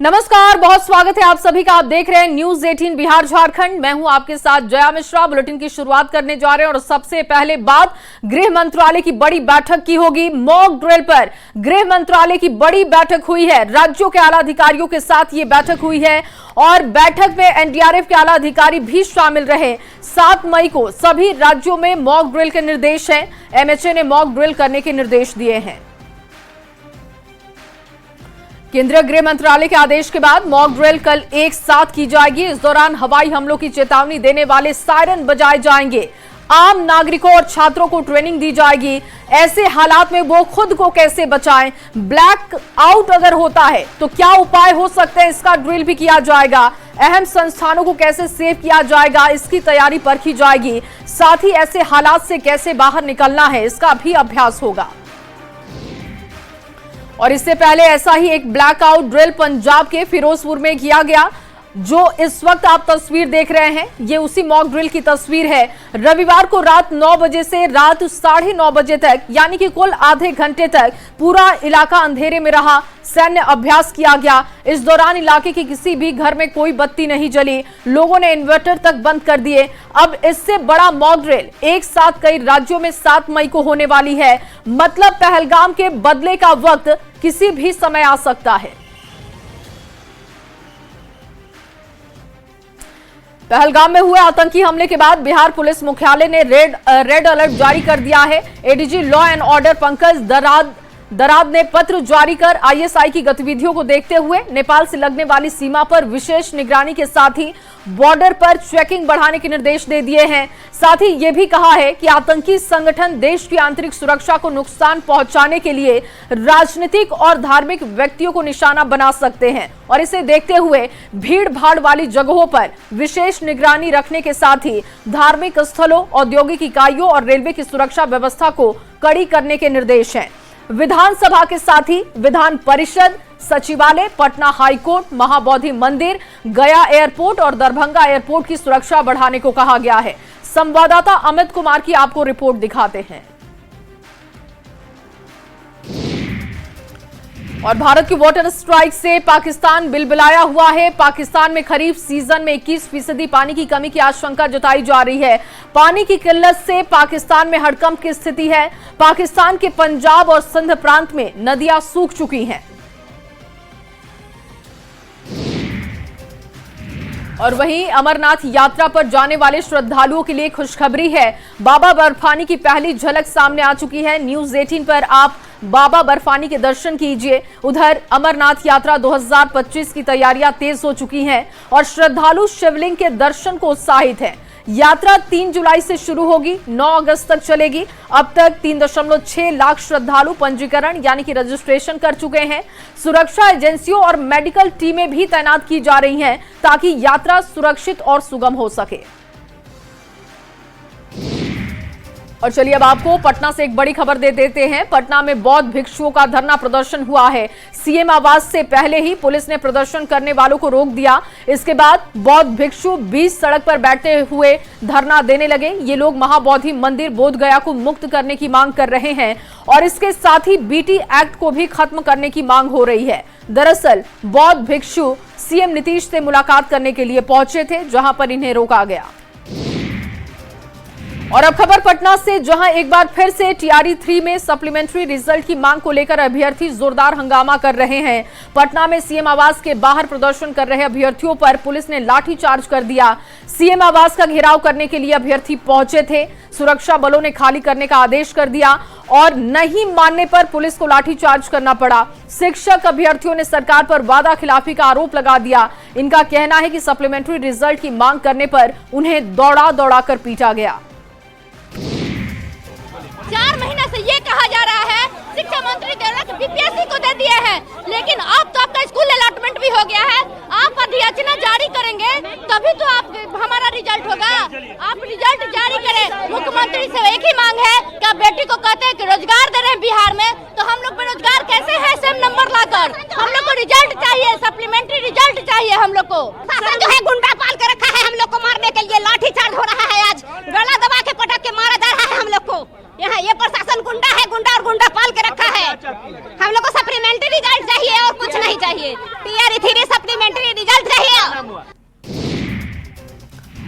नमस्कार, बहुत स्वागत है आप सभी का। आप देख रहे हैं न्यूज 18 बिहार झारखंड। मैं हूं आपके साथ जया मिश्रा। बुलेटिन की शुरुआत करने जा रहे हैं और सबसे पहले बात गृह मंत्रालय की बड़ी बैठक की होगी। मॉक ड्रिल पर गृह मंत्रालय की बड़ी बैठक हुई है। राज्यों के आला अधिकारियों के साथ ये बैठक हुई है और बैठक में एनडीआरएफ के आला अधिकारी भी शामिल रहे। 7 मई को सभी राज्यों में मॉक ड्रिल के निर्देश हैं। एमएचए ने मॉक ड्रिल करने के निर्देश दिए हैं। केंद्रीय गृह मंत्रालय के आदेश के बाद मॉक ड्रिल कल एक साथ की जाएगी। इस दौरान हवाई हमलों की चेतावनी देने वाले सायरन बजाए जाएंगे। आम नागरिकों और छात्रों को ट्रेनिंग दी जाएगी। ऐसे हालात में वो खुद को कैसे बचाएं, ब्लैक आउट अगर होता है तो क्या उपाय हो सकते हैं, इसका ड्रिल भी किया जाएगा। अहम संस्थानों को कैसे सेव किया जाएगा, इसकी तैयारी परखी जाएगी। साथ ही ऐसे हालात से कैसे बाहर निकलना है, इसका भी अभ्यास होगा। और इससे पहले ऐसा ही एक ब्लैकआउट ड्रिल पंजाब के फिरोजपुर में किया गया। जो इस वक्त आप तस्वीर देख रहे हैं, ये उसी मॉक ड्रिल की तस्वीर है। रविवार को रात 9 बजे से रात 9:30 बजे तक, यानी कि कुल आधे घंटे तक पूरा इलाका अंधेरे में रहा। सैन्य अभ्यास किया गया। इस दौरान इलाके के किसी भी घर में कोई बत्ती नहीं जली। लोगों ने इन्वर्टर तक बंद कर दिए। अब इससे बड़ा मॉक ड्रिल एक साथ कई राज्यों में 7 मई को होने वाली है। मतलब पहलगाम के बदले का वक्त किसी भी समय आ सकता है। पहलगाम में हुए आतंकी हमले के बाद बिहार पुलिस मुख्यालय ने रेड अलर्ट जारी कर दिया है। ADG law and order Pankaj Darad ने पत्र जारी कर आईएसआई की गतिविधियों को देखते हुए नेपाल से लगने वाली सीमा पर विशेष निगरानी के साथ ही बॉर्डर पर चेकिंग बढ़ाने के निर्देश दे दिए हैं। साथ ही यह भी कहा है कि आतंकी संगठन देश की आंतरिक सुरक्षा को नुकसान पहुंचाने के लिए राजनीतिक और धार्मिक व्यक्तियों को निशाना बना सकते हैं और इसे देखते हुए भीड़ भाड़ वाली जगहों पर विशेष निगरानी रखने के साथ ही धार्मिक स्थलों, औद्योगिक इकाइयों और रेलवे की सुरक्षा व्यवस्था को कड़ी करने के निर्देश हैं। विधानसभा के साथ ही विधान परिषद, सचिवालय, पटना हाईकोर्ट, महाबोधि मंदिर, गया एयरपोर्ट और दरभंगा एयरपोर्ट की सुरक्षा बढ़ाने को कहा गया है। संवाददाता अमित कुमार की आपको रिपोर्ट दिखाते हैं। और भारत की वाटर स्ट्राइक से पाकिस्तान बिलबिलाया हुआ है। पाकिस्तान में खरीफ सीजन में 21% पानी की कमी की आशंका जताई जा रही है। पानी की किल्लत से पाकिस्तान में हड़कंप की स्थिति है। पाकिस्तान के पंजाब और सिंध प्रांत में नदियां सूख चुकी हैं। और वहीं अमरनाथ यात्रा पर जाने वाले श्रद्धालुओं के लिए खुशखबरी है। बाबा बर्फानी की पहली झलक सामने आ चुकी है। न्यूज 18 पर आप बाबा बर्फानी के दर्शन कीजिए। उधर अमरनाथ यात्रा 2025 की तैयारियां तेज हो चुकी हैं और श्रद्धालु शिवलिंग के दर्शन को उत्साहित हैं। यात्रा 3 जुलाई से शुरू होगी, 9 अगस्त तक चलेगी। अब तक 3.6 लाख श्रद्धालु पंजीकरण यानी कि रजिस्ट्रेशन कर चुके हैं। सुरक्षा एजेंसियों और मेडिकल टीमें भी तैनात की जा रही हैं ताकि यात्रा सुरक्षित और सुगम हो सके। और चलिए अब आपको पटना से एक बड़ी खबर दे देते हैं। पटना में बौद्ध भिक्षुओं का धरना प्रदर्शन हुआ है। सीएम आवास से पहले ही पुलिस ने प्रदर्शन करने वालों को रोक दिया। इसके बाद बौद्ध भिक्षु 20 सड़क पर बैठते हुए धरना देने लगे। ये लोग महाबोधि मंदिर बोध गया को मुक्त करने की मांग कर रहे हैं और इसके साथ ही बीटी एक्ट को भी खत्म करने की मांग हो रही है। दरअसल बौद्ध भिक्षु सीएम नीतीश से मुलाकात करने के लिए पहुंचे थे, जहां पर इन्हें रोका गया। और अब खबर पटना से, जहां एक बार फिर से टीआरई 3 में सप्लीमेंट्री रिजल्ट की मांग को लेकर अभ्यर्थी जोरदार हंगामा कर रहे हैं। पटना में सीएम आवास के बाहर प्रदर्शन कर रहे अभ्यर्थियों पर पुलिस ने लाठीचार्ज कर दिया। सीएम आवास का घेराव करने के लिए अभ्यर्थी पहुंचे थे। सुरक्षा बलों ने खाली करने का आदेश कर दिया और नहीं मानने पर पुलिस को लाठीचार्ज करना पड़ा। शिक्षक अभ्यर्थियों ने सरकार पर वादा खिलाफी का आरोप लगा दिया। इनका कहना है कि सप्लीमेंट्री रिजल्ट की मांग करने पर उन्हें दौड़ा दौड़ा कर पीटा गया। 4 महीने से ये कहा जा रहा है शिक्षा मंत्री बीपीएससी को दे दिए हैं, लेकिन अब तो आपका स्कूल अलॉटमेंट भी हो गया है। आप अधियाचना जारी करेंगे तभी तो आप हमारा रिजल्ट होगा। आप रिजल्ट जारी करें। मुख्यमंत्री से एक ही मांग है कि आप बेटी को कहते हैं कि रोजगार दे रहे हैं बिहार में, तो हम लोग बेरोजगार कैसे है सेम नंबर लाकर? हम लोग को रिजल्ट चाहिए, सप्लीमेंट्री रिजल्ट चाहिए हम लोग को। शासन जो है गुंडा पाल के रखा है हम लोग को मारने के लिए। लाठीचार्ज हो रहा है, आज गला दबा के पटक के मारा जा रहा है हम लोग को। यहाँ ये प्रशासन गुंडा है, गुंडा और गुंडा पाल के रखा है। हम लोग को सप्लीमेंट्री रिजल्ट चाहिए और कुछ नहीं चाहिए। टीआरई 3 सप्लीमेंट्री रिजल्ट चाहिए।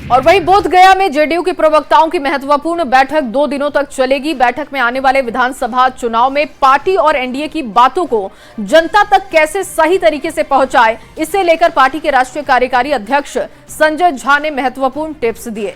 और वहीं बोधगया में जेडीयू के प्रवक्ताओं की महत्वपूर्ण बैठक 2 दिनों तक चलेगी। बैठक में आने वाले विधानसभा चुनाव में पार्टी और एनडीए की बातों को जनता तक कैसे सही तरीके से पहुंचाए, इसे लेकर पार्टी के राष्ट्रीय कार्यकारी अध्यक्ष संजय झा ने महत्वपूर्ण टिप्स दिए।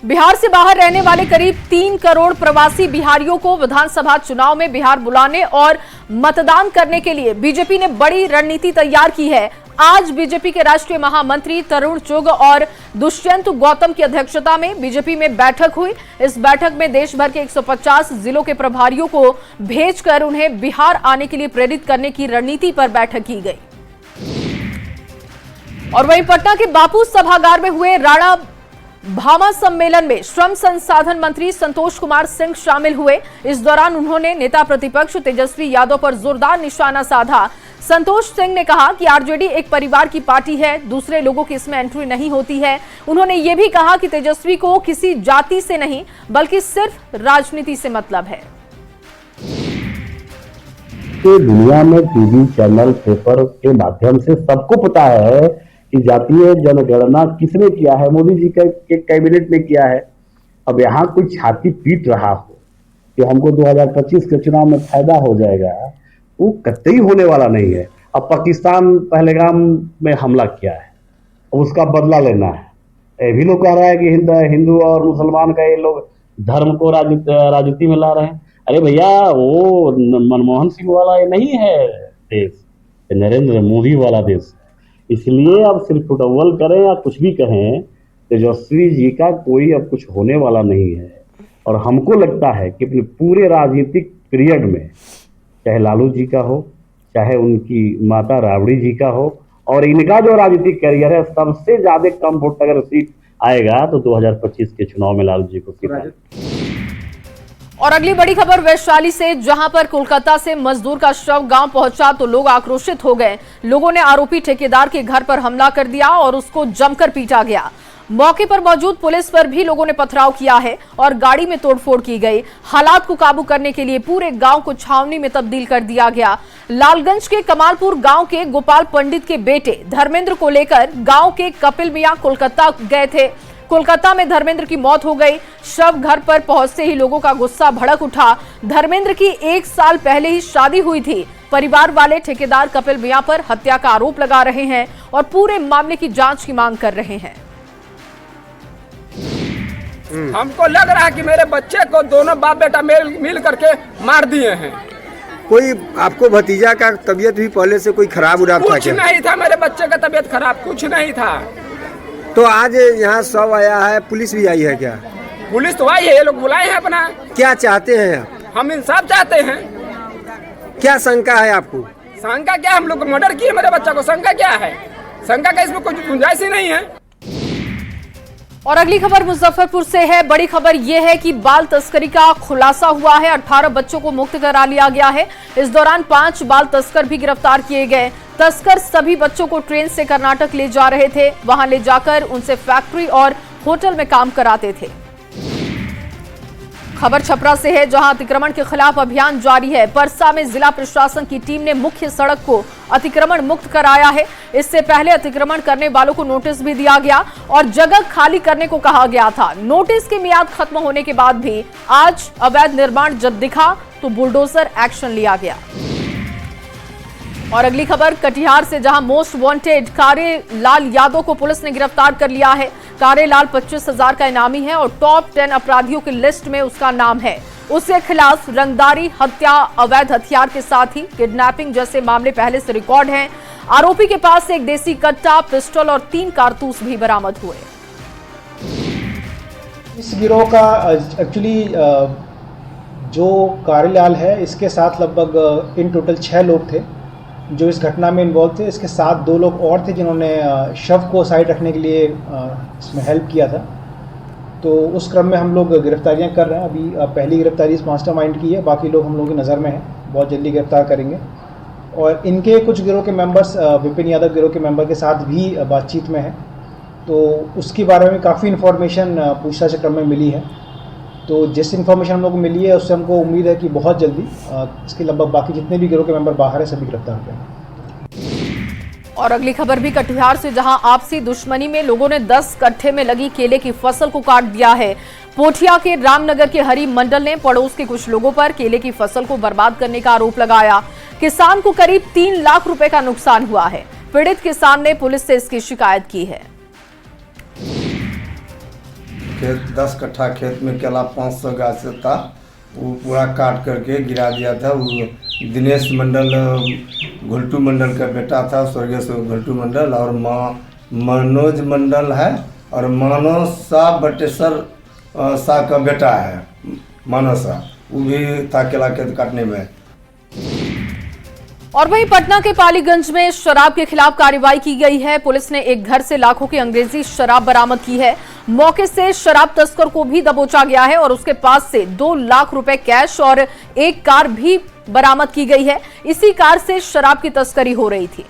बिहार से बाहर रहने वाले करीब 3 करोड़ प्रवासी बिहारियों को विधानसभा चुनाव में बिहार बुलाने और मतदान करने के लिए बीजेपी ने बड़ी रणनीति तैयार की है। आज बीजेपी के राष्ट्रीय महामंत्री तरुण चुग और दुष्यंत गौतम की अध्यक्षता में बीजेपी में बैठक हुई। इस बैठक में देश भर के 150 जिलों के प्रभारियों को भेजकर उन्हें बिहार आने के लिए प्रेरित करने की रणनीति पर बैठक की गई। और वहीं पटना के बापू सभागार में हुए राणा भामा सम्मेलन में श्रम संसाधन मंत्री संतोष कुमार सिंह शामिल हुए। इस दौरान उन्होंने नेता प्रतिपक्ष तेजस्वी यादव पर जोरदार निशाना साधा। संतोष सिंह ने कहा कि आरजेडी एक परिवार की पार्टी है, दूसरे लोगों की इसमें एंट्री नहीं होती है। उन्होंने ये भी कहा कि तेजस्वी को किसी जाति से नहीं बल्कि सिर्फ राजनीति से मतलब है। दुनिया में टीवी चैनल पेपर के माध्यम से सबको पता है कि जातीय जनगणना किसने किया है, मोदी जी के कैबिनेट ने किया है। अब यहाँ कोई छाती पीट रहा हो कि हमको 2025 के चुनाव में फायदा हो जाएगा, वो कतई होने वाला नहीं है। अब पाकिस्तान पहलगाम में हमला किया है, अब उसका बदला लेना है। ये भी लोग कह रहा है कि हिंदू और मुसलमान का ये लोग धर्म को राजनीति में ला रहे हैं। अरे भैया, वो मनमोहन सिंह वाला ये नहीं है देश, ये नरेंद्र मोदी वाला देश। इसलिए अब सिर्फ फुटबॉल करें या कुछ भी कहें, तेजस्वी जी का कोई अब कुछ होने वाला नहीं है। और हमको लगता है कि अपने पूरे राजनीतिक पीरियड में, चाहे लालू जी का हो, चाहे उनकी माता राबड़ी जी का हो, और इनका जो राजनीतिक करियर है, सबसे ज्यादा कम वोट अगर सीट आएगा तो 2025 के चुनाव में लालू जी को सीट आएगी। और अगली बड़ी खबर वैशाली से, जहां पर कोलकाता से मजदूर का शव गांव पहुंचा तो लोग आक्रोशित हो गए। लोगों ने आरोपी ठेकेदार के घर पर हमला कर दिया और उसको जमकर पीटा गया। मौके पर मौजूद पुलिस पर भी लोगों ने पथराव किया है और गाड़ी में तोड़फोड़ की गई। हालात को काबू करने के लिए पूरे गांव को छावनी में तब्दील कर दिया गया। लालगंज के कमालपुर गांव के गोपाल पंडित के बेटे धर्मेंद्र को लेकर गांव के कपिल मियां कोलकाता गए थे। कोलकाता में धर्मेंद्र की मौत हो गई। शव घर पर पहुंचते ही लोगों का गुस्सा भड़क उठा। धर्मेंद्र की 1 साल पहले ही शादी हुई थी। परिवार वाले ठेकेदार कपिल मियां पर हत्या का आरोप लगा रहे हैं और पूरे मामले की जांच की मांग कर रहे हैं। हमको लग रहा है कि मेरे बच्चे को दोनों बाप बेटा मिल करके मार दिए हैं। कोई आपको भतीजा का तबीयत भी पहले से कोई खराब उराब था कुछ नहीं था, मेरे बच्चे का तबीयत खराब कुछ नहीं था। तो आज यहाँ शव आया है, पुलिस भी आई है क्या? पुलिस तो आई है, ये लोग बुलाए हैं अपना। क्या चाहते हैं आप? हम इंसाफ चाहते हैं। क्या शंका है आपको? शंका क्या, हम लोग मर्डर किए मेरे बच्चा को, शंका क्या है? शंका का इसमें कोई गुंजाइश ही नहीं है। और अगली खबर मुजफ्फरपुर से है। बड़ी खबर यह है कि बाल तस्करी का खुलासा हुआ है। 18 बच्चों को मुक्त करा लिया गया है। इस दौरान 5 बाल तस्कर भी गिरफ्तार किए गए। तस्कर सभी बच्चों को ट्रेन से कर्नाटक ले जा रहे थे। वहां ले जाकर उनसे फैक्ट्री और होटल में काम कराते थे। खबर छपरा से है, जहां अतिक्रमण के खिलाफ अभियान जारी है। परसा में जिला प्रशासन की टीम ने मुख्य सड़क को अतिक्रमण मुक्त कराया है। इससे पहले अतिक्रमण करने वालों को नोटिस भी दिया गया और जगह खाली करने को कहा गया था। नोटिस की मियाद खत्म होने के बाद भी आज अवैध निर्माण जब दिखा तो बुलडोजर एक्शन लिया गया। और अगली खबर कटिहार से, जहां मोस्ट वांटेड कारेलाल यादव को पुलिस ने गिरफ्तार कर लिया है। कारेलाल 25,000 का इनामी है और टॉप 10 अपराधियों की लिस्ट में उसका नाम है। उसके खिलाफ रंगदारी, हत्या, अवैध हथियार के साथ ही किडनैपिंग जैसे मामले पहले से रिकॉर्ड हैं। आरोपी के पास से एक देसी कट्टा, पिस्टल और 3 कारतूस भी बरामद हुए। इस गिरोह का एक्चुअली जो कारेलाल है, इसके साथ लगभग इन टोटल 6 लोग थे जो इस घटना में इन्वॉल्व थे। इसके साथ 2 लोग और थे जिन्होंने शव को साइड रखने के लिए इसमें हेल्प किया था। तो उस क्रम में हम लोग गिरफ्तारियां कर रहे हैं। अभी पहली गिरफ्तारी इस मास्टरमाइंड की है, बाकी लोग हम लोगों की नज़र में हैं, बहुत जल्दी गिरफ्तार करेंगे। और इनके कुछ गिरोह के मेंबर्स, विपिन यादव गिरोह के मेंबर के साथ भी बातचीत में है। तो उसके बारे में काफ़ी इन्फॉर्मेशन पूछताछ क्रम में मिली है। तो जिस इन्फॉर्मेशन हम लोग को मिली है उससे हमको उम्मीद है कि बहुत जल्दी इसके लगभग बाकी जितने भी गिरोह के मेंबर बाहर हैं सभी गिरफ्तार हो जाएंगे। और अगली खबर भी कटिहार से, जहां आपसी दुश्मनी में लोगों ने 10 कट्ठे में लगी केले की फसल को काट दिया है। पोठिया के रामनगर के हरि मंडल ने पड़ोस के कुछ लोगों पर केले की फसल को बर्बाद करने का आरोप लगाया। किसान को करीब 3 लाख रुपए का नुकसान हुआ है। पीड़ित किसान ने पुलिस से इसकी शिकायत की है। खेत 10 कट्ठा खेत में केला 500 गाछ था, वो पूरा काट करके गिरा दिया था। वो दिनेश मंडल घुलटू मंडल का बेटा था, स्वर्गीय घुलटू मंडल, और मनोज मंडल है, और मानव शाह बटेश्वर शाह का बेटा है मानव शाह, वो भी था केला खेत काटने में। और वहीं पटना के पालीगंज में शराब के खिलाफ कार्रवाई की गई है। पुलिस ने एक घर से लाखों की अंग्रेजी शराब बरामद की है। मौके से शराब तस्कर को भी दबोचा गया है और उसके पास से 2 लाख रुपए कैश और एक कार भी बरामद की गई है। इसी कार से शराब की तस्करी हो रही थी।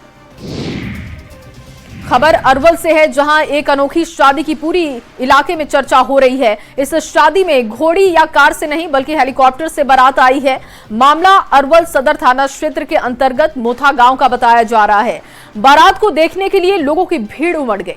खबर अरवल से है, जहां एक अनोखी शादी की पूरी इलाके में चर्चा हो रही है। इस शादी में घोड़ी या कार से नहीं बल्कि हेलीकॉप्टर से बारात आई है। मामला अरवल सदर थाना क्षेत्र के अंतर्गत मोथा गांव का बताया जा रहा है। बारात को देखने के लिए लोगों की भीड़ उमड़ गई।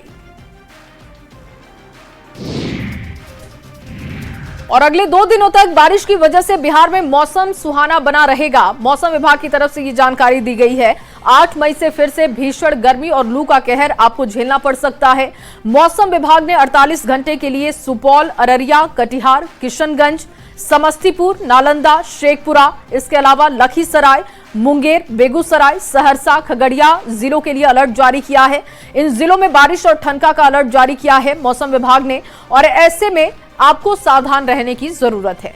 और अगले 2 दिनों तक बारिश की वजह से बिहार में मौसम सुहाना बना रहेगा। मौसम विभाग की तरफ से ये जानकारी दी गई है। 8 मई से फिर से भीषण गर्मी और लू का कहर आपको झेलना पड़ सकता है। मौसम विभाग ने 48 घंटे के लिए सुपौल, अररिया, कटिहार, किशनगंज, समस्तीपुर, नालंदा, शेखपुरा, इसके अलावा लखीसराय, मुंगेर, बेगूसराय, सहरसा, खगड़िया जिलों के लिए अलर्ट जारी किया है। इन जिलों में बारिश और ठनका का अलर्ट जारी किया है मौसम विभाग ने, और ऐसे में आपको सावधान रहने की जरूरत है।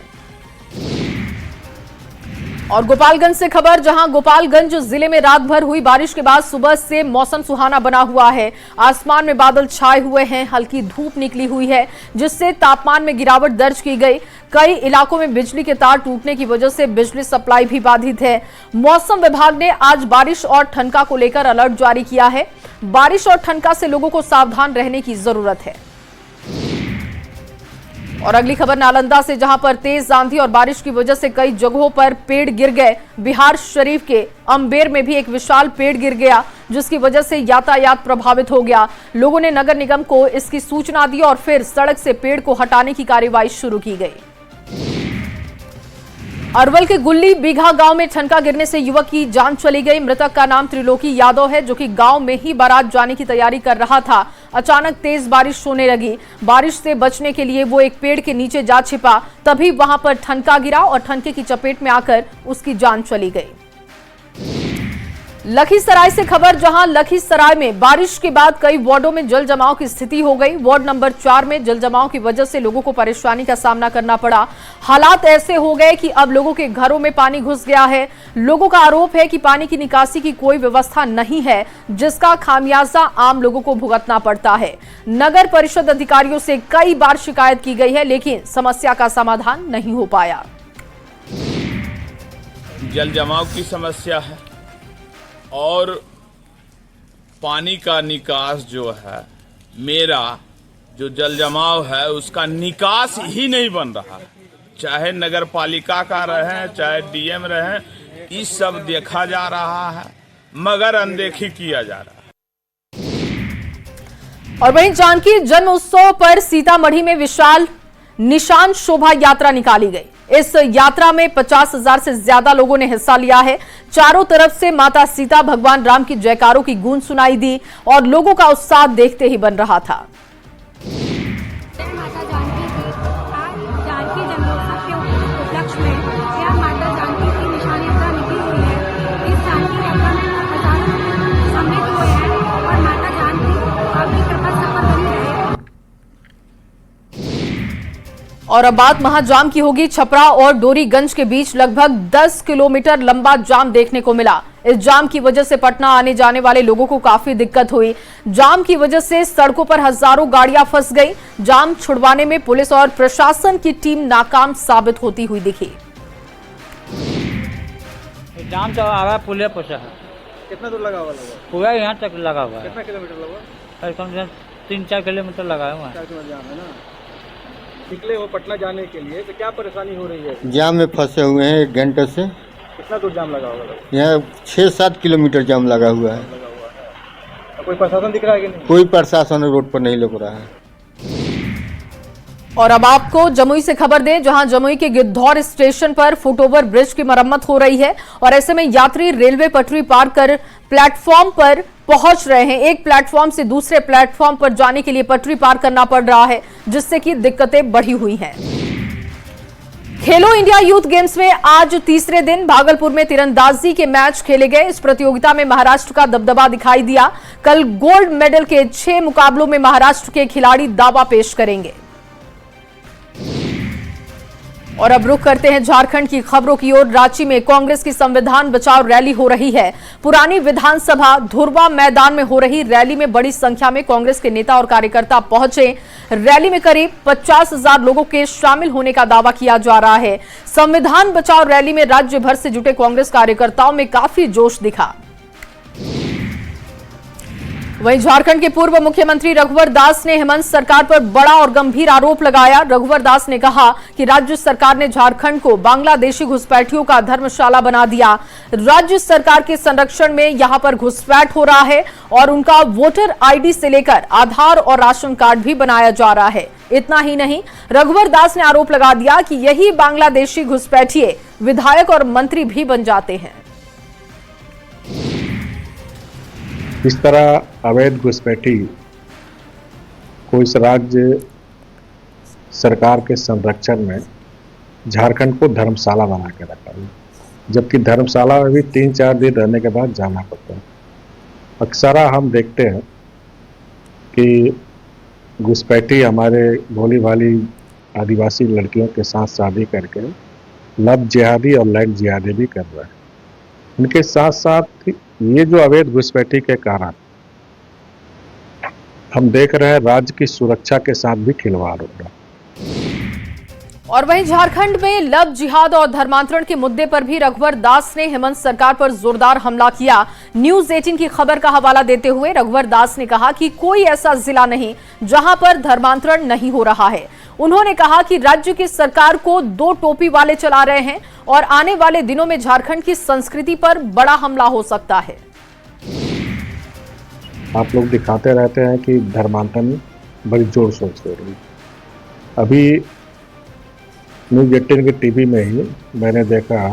और गोपालगंज से खबर, जहां गोपालगंज जिले में रात भर हुई बारिश के बाद सुबह से मौसम सुहाना बना हुआ है। आसमान में बादल छाए हुए हैं, हल्की धूप निकली हुई है, जिससे तापमान में गिरावट दर्ज की गई। कई इलाकों में बिजली के तार टूटने की वजह से बिजली सप्लाई भी बाधित है। मौसम विभाग ने आज बारिश और ठनका को लेकर अलर्ट जारी किया है। बारिश और ठनका से लोगों को सावधान रहने की जरूरत है। और अगली खबर नालंदा से, जहां पर तेज आंधी और बारिश की वजह से कई जगहों पर पेड़ गिर गए। बिहार शरीफ के अम्बेर में भी एक विशाल पेड़ गिर गया, जिसकी वजह से यातायात प्रभावित हो गया। लोगों ने नगर निगम को इसकी सूचना दी और फिर सड़क से पेड़ को हटाने की कार्रवाई शुरू की गई। अरवल के गुल्ली बीघा गांव में ठनका गिरने से युवक की जान चली गई। मृतक का नाम त्रिलोकी यादव है, जो कि गांव में ही बारात जाने की तैयारी कर रहा था। अचानक तेज बारिश होने लगी। बारिश से बचने के लिए वो एक पेड़ के नीचे जा छिपा, तभी वहां पर ठनका गिरा और ठनके की चपेट में आकर उसकी जान चली गई। लखीसराय से खबर, जहां लखीसराय में बारिश के बाद कई वार्डों में जल जमाव की स्थिति हो गई। वार्ड नंबर 4 में जल जमाव की वजह से लोगों को परेशानी का सामना करना पड़ा। हालात ऐसे हो गए कि अब लोगों के घरों में पानी घुस गया है। लोगों का आरोप है कि पानी की निकासी की कोई व्यवस्था नहीं है, जिसका खामियाजा आम लोगों को भुगतना पड़ता है। नगर परिषद अधिकारियों से कई बार शिकायत की गई है, लेकिन समस्या का समाधान नहीं हो पाया। जल जमाव की समस्या है और पानी का निकास जो है, मेरा जो जल जमाव है उसका निकास ही नहीं बन रहा। चाहे नगर पालिका का रहे, चाहे डीएम रहे, इस सब देखा जा रहा है मगर अनदेखी किया जा रहा है। और वहीं जानकी जन्म उत्सव पर सीतामढ़ी में विशाल निशान शोभा यात्रा निकाली गई। इस यात्रा में 50,000 से ज्यादा लोगों ने हिस्सा लिया है। चारों तरफ से माता सीता, भगवान राम की जयकारों की गूंज सुनाई दी और लोगों का उत्साह देखते ही बन रहा था। माता जानकी की जानकी जन्मोत्सव के उपलक्ष्य में यह माता जानकी की निशान यात्रा निकली हुई है। इस जानकी यात्रा में हजारों सम्मिलित हुए हैं और माता जानकी आपकी कृपा सफल बनी रहे। और अब बात महाजाम की होगी। छपरा और डोरीगंज के बीच लगभग 10 किलोमीटर लंबा जाम देखने को मिला। इस जाम की वजह से पटना आने जाने वाले लोगों को काफी दिक्कत हुई। जाम की वजह से सड़कों पर हजारों गाड़ियां फंस गई। जाम छुड़वाने में पुलिस और प्रशासन की टीम नाकाम साबित होती हुई दिखी। जाम तो आगा पुलिया पोसा है। कितना दूर लगा हुआ? पूरा यहाँ तक लगा हुआ है। कितना किलोमीटर लगा? कम से कम 3-4 किलोमीटर लगा हुआ है। 4 किलोमीटर जाम है ना। निकले हो पटना जाने के लिए, तो क्या परेशानी हो रही है? जाम में फंसे हुए हैं 1 घंटे से। कितना दूर जाम लगा होगा? यहाँ 6-7 किलोमीटर जाम लगा हुआ है। कोई प्रशासन दिख रहा है कि नहीं? कोई प्रशासन रोड पर नहीं लग रहा है। और अब आपको जमुई से खबर दें, जहां जमुई के गिद्धौर स्टेशन पर फुटओवर ब्रिज की मरम्मत हो रही है और ऐसे में यात्री रेलवे पटरी पार कर प्लेटफॉर्म पर पहुंच रहे हैं। एक प्लेटफॉर्म से दूसरे प्लेटफॉर्म पर जाने के लिए पटरी पार करना पड़ रहा है, जिससे कि दिक्कतें बढ़ी हुई हैं। खेलो इंडिया यूथ गेम्स में आज तीसरे दिन भागलपुर में तीरंदाजी के मैच खेले गए। इस प्रतियोगिता में महाराष्ट्र का दबदबा दिखाई दिया। कल गोल्ड मेडल के 6 मुकाबलों में महाराष्ट्र के खिलाड़ी दावा पेश करेंगे। और अब रुख करते हैं झारखंड की खबरों की ओर। रांची में कांग्रेस की संविधान बचाओ रैली हो रही है। पुरानी विधानसभा धुरवा मैदान में हो रही रैली में बड़ी संख्या में कांग्रेस के नेता और कार्यकर्ता पहुंचे। रैली में करीब 50,000 लोगों के शामिल होने का दावा किया जा रहा है। संविधान बचाओ रैली में राज्य भर से जुटे कांग्रेस कार्यकर्ताओं में काफी जोश दिखा। वहीं झारखंड के पूर्व मुख्यमंत्री रघुवर दास ने हेमंत सरकार पर बड़ा और गंभीर आरोप लगाया। रघुवर दास ने कहा कि राज्य सरकार ने झारखंड को बांग्लादेशी घुसपैठियों का धर्मशाला बना दिया। राज्य सरकार के संरक्षण में यहां पर घुसपैठ हो रहा है और उनका वोटर आईडी से लेकर आधार और राशन कार्ड भी बनाया जा रहा है। इतना ही नहीं, रघुवर दास ने आरोप लगा दिया कि यही बांग्लादेशी घुसपैठिए विधायक और मंत्री भी बन जाते हैं। इस तरह अवैध घुसपैठी को इस राज्य सरकार के संरक्षण में झारखंड को धर्मशाला बना के रखा है, जबकि धर्मशाला में भी 3-4 दिन रहने के बाद जाना पड़ता है। अक्सर हम देखते हैं कि घुसपैठी हमारे भोली भाली आदिवासी लड़कियों के साथ शादी करके लव जिहादी और लैंड जिहादी भी कर रहे हैं। इनके साथ साथ ये जो अवैध घुसपैठी के कारण हम देख रहे हैं राज्य की सुरक्षा के साथ भी खिलवाड़ हो रहा है। और वहीं झारखंड में लव जिहाद और धर्मांतरण के मुद्दे पर भी रघुवर दास ने हेमंत सरकार पर जोरदार हमला किया। न्यूज 18 की खबर का हवाला देते हुए रघुवर दास ने कहा कि कोई ऐसा जिला नहीं जहां पर धर्मांतरण नहीं हो रहा है। उन्होंने कहा कि राज्य की सरकार को 2 टोपी वाले चला रहे हैं और आने वाले दिनों में झारखंड की संस्कृति पर बड़ा हमला हो सकता है। आप लोग दिखाते रहते हैं कि धर्मांतरण बड़ी जोर शोर से हो रही है। अभी न्यूज 18 के टीवी में ही मैंने देखा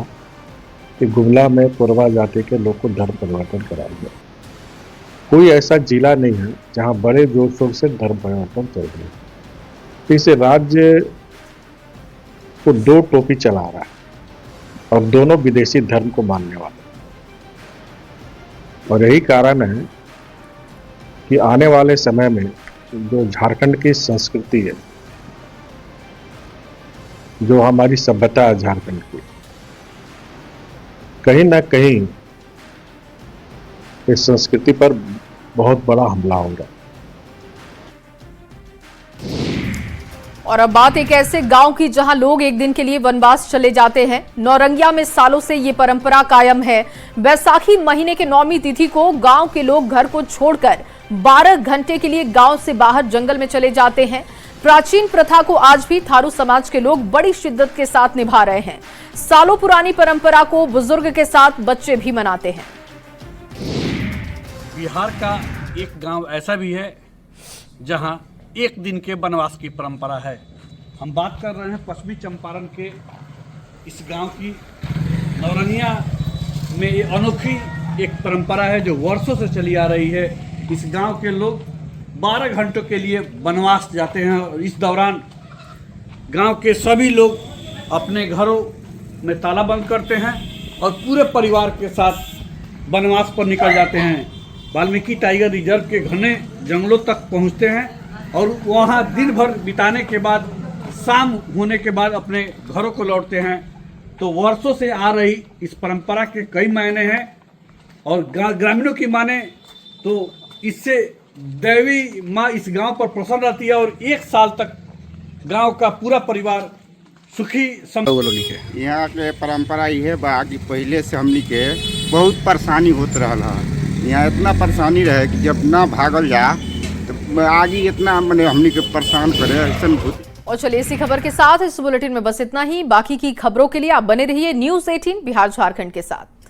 कि गुमला में कोरवा जाति के लोग को धर्म परिवर्तन कराया गया। कोई ऐसा जिला नहीं है जहां बड़े जोर शोर से धर्म परिवर्तन चल रही है। इस राज्य को 2 टोपी चला रहा है और दोनों विदेशी धर्म को मानने वाले, और यही कारण है कि आने वाले समय में जो झारखंड की संस्कृति है, जो हमारी सभ्यता है झारखंड की, कहीं ना कहीं इस संस्कृति पर बहुत बड़ा हमला होगा। और अब बात एक ऐसे गांव की जहां लोग एक दिन के लिए वनवास चले जाते हैं। नौरंगिया में सालों से ये परंपरा कायम है। बैसाखी महीने के 9वीं तिथि को गांव के लोग घर को छोड़कर 12 घंटे के लिए गांव से बाहर जंगल में चले जाते हैं। प्राचीन प्रथा को आज भी थारू समाज के लोग बड़ी शिद्दत के साथ निभा रहे हैं। सालों पुरानी परंपरा को बुजुर्ग के साथ बच्चे भी मनाते हैं। बिहार का एक गांव ऐसा भी है जहां 1 दिन के वनवास की परंपरा है। हम बात कर रहे हैं पश्चिमी चंपारण के इस गांव की। नौरंगिया में ये अनोखी एक परंपरा है जो वर्षों से चली आ रही है। इस गांव के लोग 12 घंटों के लिए वनवास जाते हैं और इस दौरान गांव के सभी लोग अपने घरों में ताला बंद करते हैं और पूरे परिवार के साथ वनवास पर निकल जाते हैं। वाल्मीकि टाइगर रिजर्व के घने जंगलों तक पहुंचते हैं और वहां दिन भर बिताने के बाद शाम होने के बाद अपने घरों को लौटते हैं। तो वर्षों से आ रही इस परंपरा के कई मायने हैं और ग्रामीणों की माने तो इससे देवी माँ इस गांव पर प्रसन्न रहती है और 1 साल तक गांव का पूरा परिवार सुखी है। यहाँ के परंपरा ये बा कि पहले से हमनी के बहुत परेशानी होत रहा है। यहाँ इतना परेशानी रहे कि जब ना भागल जा तो आगे इतना मैंने हमनी के परेशान करे ऐसा। और चलिए इसी खबर के साथ इस बुलेटिन में बस इतना ही। बाकी की खबरों के लिए आप बने रहिए न्यूज़ 18 बिहार झारखंड के साथ।